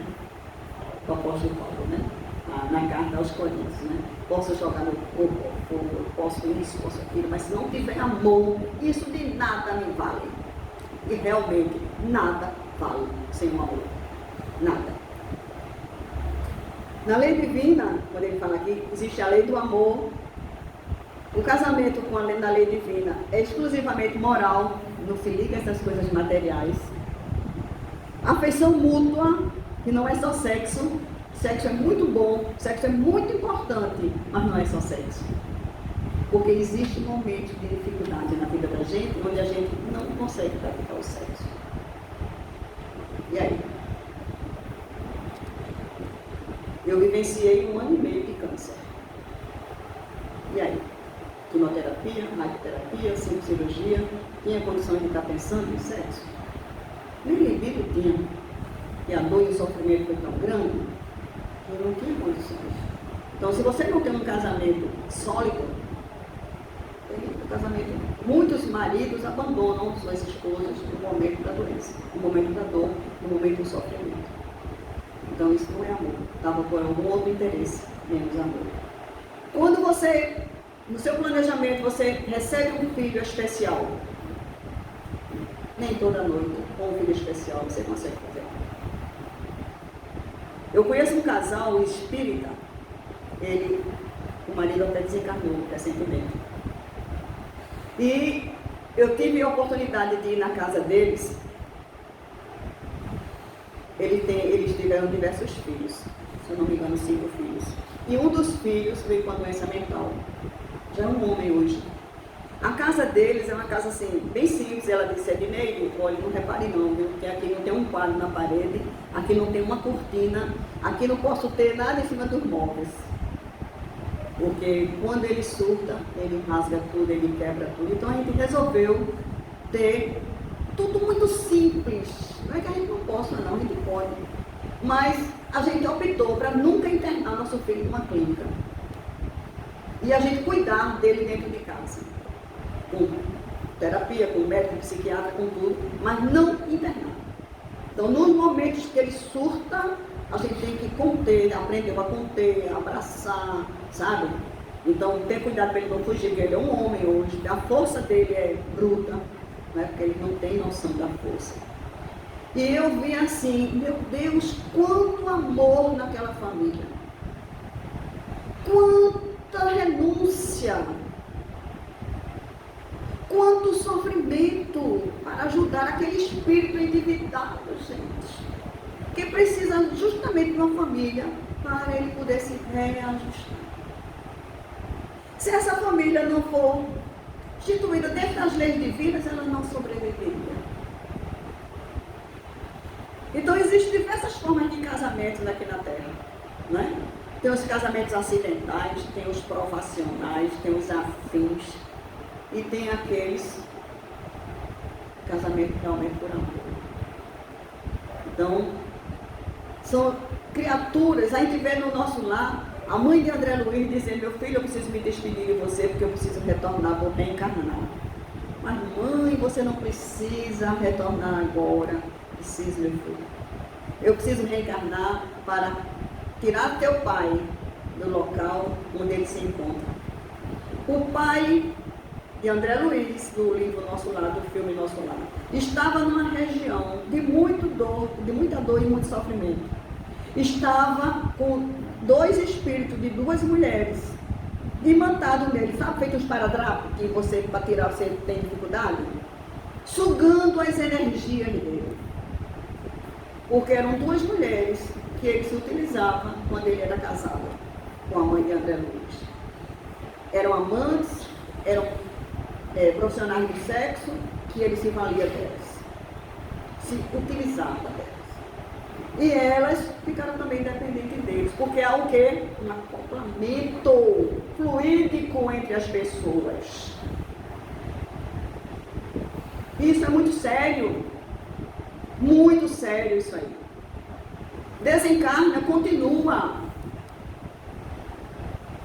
o apóstolo Paulo, né? Na carta aos Coríntios, né? Posso jogar no fogo, posso isso, posso aquilo, mas se não tiver amor, isso de nada me vale. E realmente, nada vale sem o amor. Nada. Na lei divina, quando ele fala aqui, existe a lei do amor. O casamento na lei divina é exclusivamente moral, não se liga a essas coisas materiais. Afeição mútua, que não é só sexo. Sexo é muito bom, sexo é muito importante, mas não é só sexo. Porque existe momentos de dificuldade na vida da gente, onde a gente não consegue praticar o sexo. E aí? Eu vivenciei 1 ano e meio de câncer. E aí? Quimioterapia, radioterapia, cirurgia, tinha condições de estar pensando em sexo? Nem libido tinha. E a dor e o sofrimento foi tão grande que eu não tinha condições. Então, se você não tem um casamento sólido, muitos maridos abandonam suas esposas no momento da doença, no momento da dor, no momento do sofrimento. Então, isso não é amor. Estava por algum outro interesse, menos amor. Quando você... No seu planejamento, você recebe um filho especial. Nem toda noite, com um filho especial, você consegue fazer. Eu conheço um casal espírita, o marido até desencarnou recentemente. E eu tive a oportunidade de ir na casa deles. Eles tiveram diversos filhos, se eu não me engano, 5 filhos. E um dos filhos veio com a doença mental. Já é um homem hoje. A casa deles é uma casa assim, bem simples. Ela disse, Edneide, olha, não repare não, viu? Porque aqui não tem um quadro na parede, aqui não tem uma cortina, aqui não posso ter nada em cima dos móveis. Porque quando ele surta, ele rasga tudo, ele quebra tudo. Então a gente resolveu ter tudo muito simples. Não é que a gente não possa não, a gente pode. Mas a gente optou para nunca internar nosso filho numa clínica. E a gente cuidar dele dentro de casa. Com terapia, com médico, psiquiatra, com tudo, mas não internar. Então, nos momentos que ele surta, a gente tem que conter, aprender a conter, abraçar, sabe? Então, ter cuidado para ele não fugir, porque ele é um homem hoje, a força dele é bruta, né? Porque ele não tem noção da força. E eu vi assim, meu Deus, quanto amor naquela família. Quanta renúncia. Quanto sofrimento para ajudar aquele espírito endividado, gente. Que precisa justamente de uma família para ele poder se reajustar. Se essa família não for instituída dentro das leis divinas, ela não sobreviveria. Então, existem diversas formas de casamentos aqui na Terra, né? Tem os casamentos acidentais, tem os provacionais, tem os afins e tem aqueles casamentos realmente por amor. Então, são criaturas, a gente vê no nosso lar, a mãe de André Luiz dizendo, meu filho, eu preciso me despedir de você porque eu preciso retornar, vou reencarnar. Mas mãe, você não precisa retornar agora. Preciso, meu filho. Eu preciso reencarnar para tirar teu pai do local onde ele se encontra. O pai e André Luiz, do livro Nosso Lar, do filme Nosso Lar, estava numa região de muita dor e muito sofrimento. Estava com 2 espíritos de 2 mulheres imantado nele, sabe, feito uns paradrapos que você, para tirar, você tem dificuldade? Sugando as energias dele. Porque eram 2 mulheres que ele se utilizava quando ele era casado com a mãe de André Luiz. Eram amantes, eram profissionais do sexo, que ele se valia delas, se utilizava delas. E elas ficaram também dependentes deles, porque há o quê? Um acoplamento fluídico entre as pessoas. Isso é muito sério isso aí. Desencarna, continua.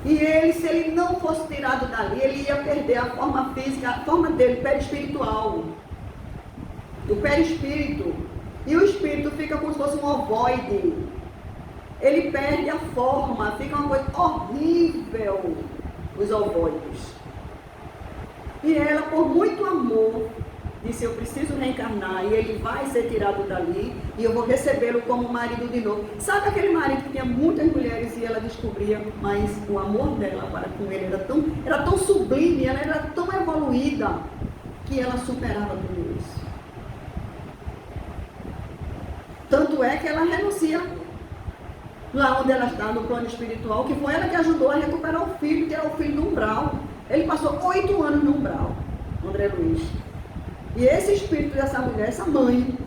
E ele, se ele não fosse tirado dali, ele ia perder a forma física, a forma dele, perispiritual. O perispírito. E o espírito fica como se fosse um ovoide. Ele perde a forma, fica uma coisa horrível, os ovoides. E ela, por muito amor, disse, eu preciso reencarnar, e ele vai ser tirado dali, e eu vou recebê-lo como marido de novo. Sabe aquele marido que tinha muitas mulheres e ela descobria, mas o amor dela para com ele era tão sublime, ela era tão evoluída, que ela superava tudo isso. Tanto é que ela renuncia lá onde ela está, no plano espiritual, que foi ela que ajudou a recuperar o filho, que era o filho do umbral. Ele passou 8 anos no umbral, André Luiz. E esse espírito dessa mulher, essa mãe,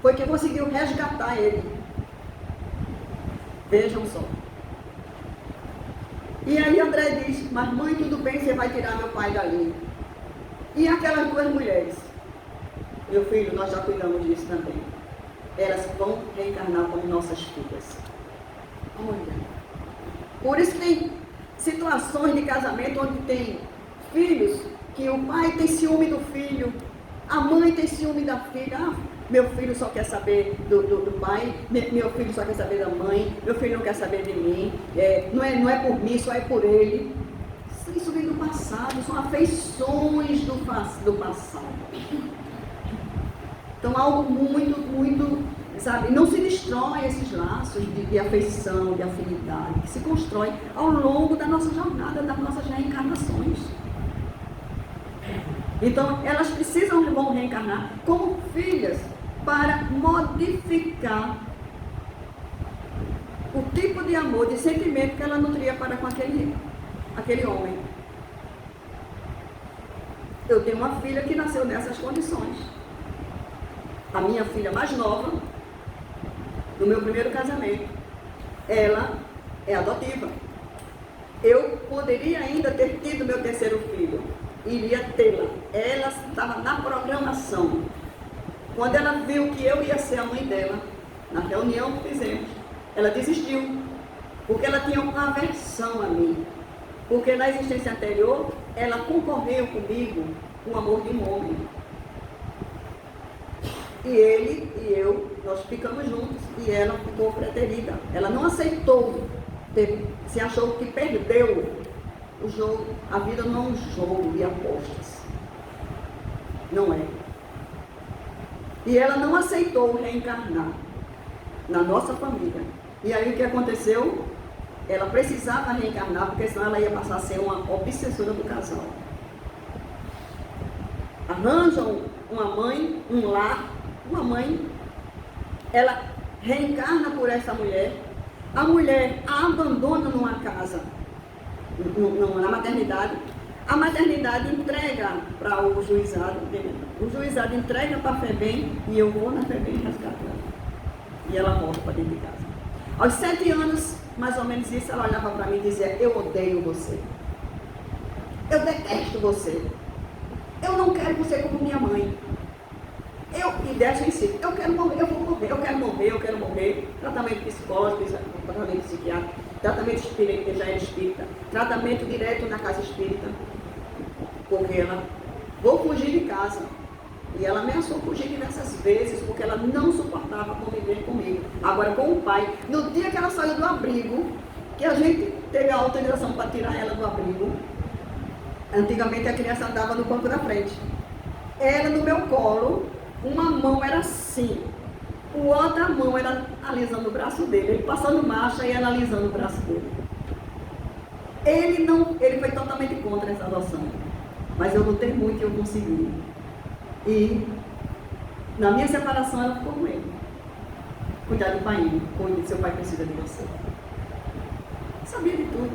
foi que conseguiu resgatar ele. Vejam só. E aí André diz, mas mãe, tudo bem, você vai tirar meu pai dali. E aquelas 2 mulheres? Meu filho, nós já cuidamos disso também. Elas vão reencarnar como nossas filhas. Olha. Por isso tem situações de casamento onde tem filhos que o pai tem ciúme do filho, a mãe tem ciúme da filha. Ah, meu filho só quer saber do pai, meu filho só quer saber da mãe, meu filho não quer saber de mim, não é por mim, só é por ele. Isso vem do passado, são afeições do passado. Então algo muito, sabe, não se destrói esses laços de afeição, de afinidade, que se constrói ao longo da nossa jornada, das nossas reencarnações. Então, elas vão reencarnar como filhas para modificar o tipo de amor, de sentimento que ela nutria para com aquele homem. Eu tenho uma filha que nasceu nessas condições. A minha filha mais nova, do meu primeiro casamento, ela é adotiva. Eu poderia ainda ter tido meu terceiro filho, iria tê-la. Ela estava na programação. Quando ela viu que eu ia ser a mãe dela, na reunião que fizemos, ela desistiu, porque ela tinha uma aversão a mim. Porque na existência anterior, ela concorreu comigo com o amor de um homem. E ele e eu, nós ficamos juntos, e ela ficou preterida. Ela não aceitou, se achou que perdeu o jogo. A vida não é um jogo de apostas. Não é. E ela não aceitou reencarnar na nossa família. E aí o que aconteceu? Ela precisava reencarnar, porque senão ela ia passar a ser uma obsessora do casal. Arranjam uma mãe, um lar, uma mãe, ela reencarna por essa mulher, a mulher a abandona numa casa, na maternidade, a maternidade entrega para o juizado, o juizado entrega para a FEBEM e eu vou na FEBEM resgatar ela. E ela volta para dentro de casa. Aos 7 anos, mais ou menos isso, ela olhava para mim e dizia, eu odeio você, eu detesto você, eu não quero você como minha mãe. E deixa em si, eu quero morrer, eu vou morrer, eu quero morrer. Tratamento psicológico, tratamento psiquiátrico, tratamento espírita, já é espírita, tratamento direto na casa espírita, porque ela, vou fugir de casa. E ela ameaçou fugir diversas vezes, porque ela não suportava conviver comigo. Agora com o pai, no dia que ela saiu do abrigo, que a gente teve a autorização para tirar ela do abrigo, Antigamente a criança andava no banco da frente. Era no meu colo, uma mão era assim, a outra mão era alisando o braço dele, ele passando marcha e ela alisando o braço dele. Ele foi totalmente contra essa adoção, mas eu lutei muito e eu consegui. E na minha separação ela ficou com ele. Cuidar do pai, cuide, seu pai precisa de você. Sabia de tudo.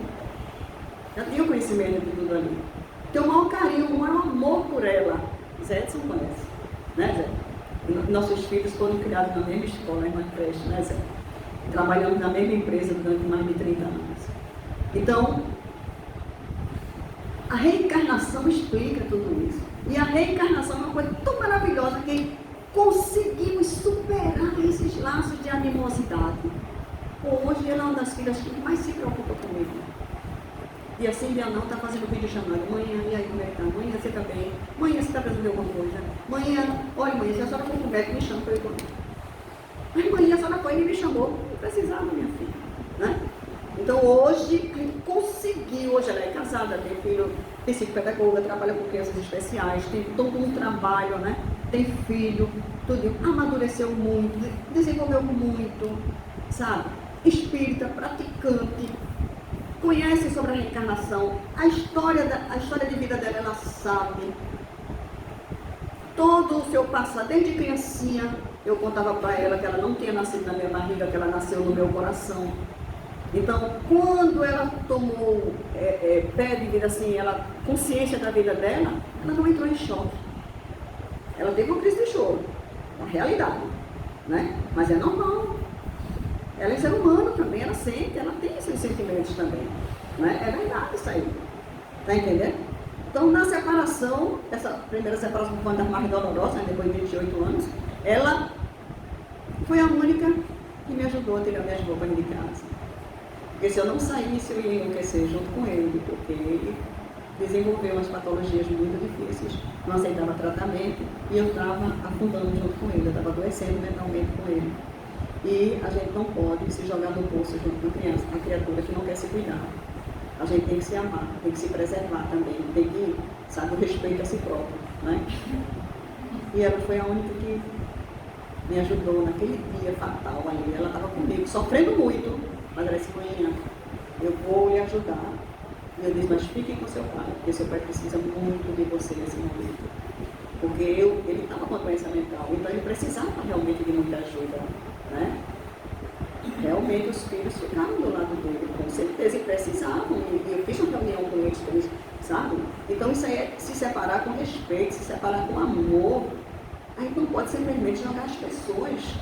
Já tinha conhecimento de tudo ali. Tem o maior carinho, o maior amor por ela. Zé Edson conhece, né, Zé? Nossos filhos foram criados na mesma escola, na mesma creche, né, Zé? Trabalhamos na mesma empresa durante mais de 30 anos. Então, a reencarnação explica tudo isso. E a reencarnação é uma coisa tão maravilhosa que conseguimos superar esses laços de animosidade. Hoje ela é uma das filhas que mais se preocupa comigo. E assim, dia não, está fazendo vídeo chamado. Mãe, e aí, como é que tá? Mãe, você está bem? Mãe, você está precisando de alguma coisa? Mãe, olha, mãe, se a senhora for com o médico, me chama para eu ir comigo. Mas, mãe, a senhora foi e me chamou. Não precisava, minha filha. Né? Então, hoje, a gente conseguiu. Hoje ela é casada, tem filho, psicopedagoga, trabalha com crianças especiais, tem todo um trabalho, né? Tem filho, tudo. Amadureceu muito, desenvolveu muito, sabe? Espírita, praticante. Conhece sobre a reencarnação, a história de vida dela, ela sabe. Todo o seu passado, desde criancinha, eu contava para ela que ela não tinha nascido na minha barriga, que ela nasceu no meu coração. Então, quando ela tomou pé de vida assim, ela, consciência da vida dela, ela não entrou em choque. Ela teve uma crise de choro, uma realidade, né? Mas é normal. Ela é ser humano também, ela sente, ela tem esses sentimentos também. Né? É verdade isso aí. Está entendendo? Então, na separação, essa primeira separação foi uma das mais dolorosas, né? Depois de 28 anos, ela foi a única que me ajudou a tirar minhas roupas de casa. Porque se eu não saísse, eu ia enlouquecer junto com ele, porque ele desenvolveu umas patologias muito difíceis, não aceitava tratamento e eu estava afundando junto com ele, eu estava adoecendo mentalmente com ele. E a gente não pode se jogar no poço junto com a criança, uma criatura que não quer se cuidar. A gente tem que se amar, tem que se preservar também, tem que, sabe, o respeito a si próprio, né? E ela foi a única que me ajudou naquele dia fatal ali. Ela estava comigo, sofrendo muito, mas ela disse, mãe, eu vou lhe ajudar. E eu disse, mas fique com seu pai, porque seu pai precisa muito de você nesse momento. Porque ele estava com a doença mental, então ele precisava realmente de muita ajuda. Né? Realmente os filhos ficaram do lado dele, com certeza, e precisavam, e eu fiz uma reunião com eles, sabe? Então isso aí é se separar com respeito, se separar com amor. A gente não pode simplesmente jogar as pessoas,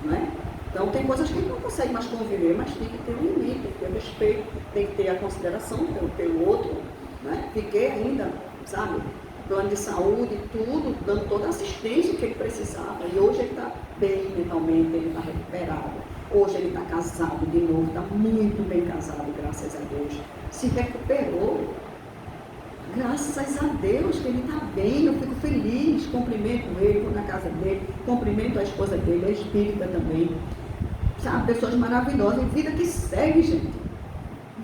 né? Então tem coisas que a gente não consegue mais conviver, mas tem que ter um limite, tem que ter o respeito, tem que ter a consideração pelo outro, né? Fiquei ainda, sabe? Plano de saúde, tudo, dando toda a assistência que ele precisava. E hoje ele está bem mentalmente, ele está recuperado. Hoje ele está casado de novo, está muito bem casado, graças a Deus. Se recuperou. Graças a Deus que ele está bem, eu fico feliz, cumprimento ele, vou na casa dele, cumprimento a esposa dele, é espírita também. Sabe, pessoas maravilhosas, vida que segue, gente.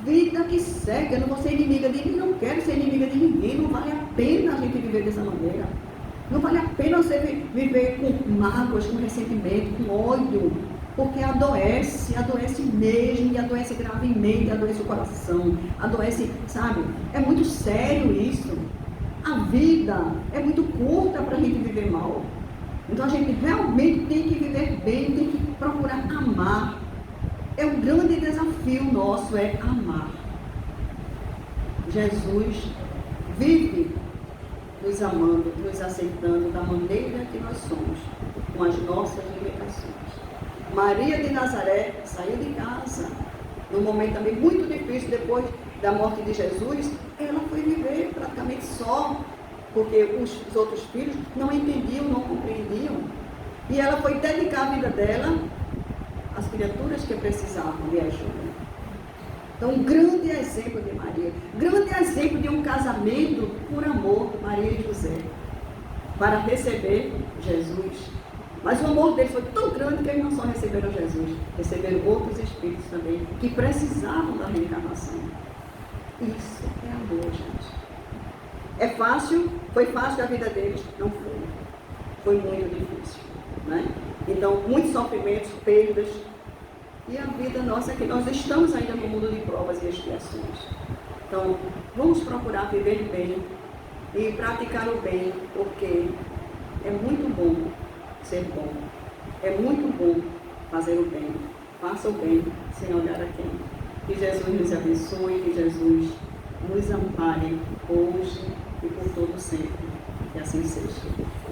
Vida que segue, eu não vou ser inimiga de ninguém, não quero ser inimiga de ninguém, não vale a pena a gente viver dessa maneira. Não vale a pena você viver com mágoas, com ressentimento, com ódio, porque adoece mesmo, e adoece gravemente, adoece o coração, adoece, sabe? É muito sério isso. A vida é muito curta para a gente viver mal. Então a gente realmente tem que viver bem, tem que procurar amar. É um grande desafio nosso, é amar. Jesus vive nos amando, nos aceitando da maneira que nós somos, com as nossas limitações. Maria de Nazaré saiu de casa, num momento também muito difícil, depois da morte de Jesus, ela foi viver praticamente só, porque os outros filhos não entendiam, não compreendiam. E ela foi dedicar a vida dela às criaturas que precisavam de ajuda. Então, um grande exemplo de Maria, grande exemplo de um casamento por amor, Maria e José, para receber Jesus. Mas o amor deles foi tão grande que eles não só receberam Jesus, receberam outros espíritos também, que precisavam da reencarnação. Isso é amor, gente. É fácil? Foi fácil a vida deles? Não foi. Foi muito difícil, né? Então, muitos sofrimentos, perdas. E a vida nossa é que nós estamos ainda no mundo de provas e expiações. Então, vamos procurar viver bem e praticar o bem, porque é muito bom ser bom. É muito bom fazer o bem. Faça o bem sem olhar a quem. Que Jesus nos abençoe, que Jesus nos ampare hoje e por todo sempre. Que assim seja.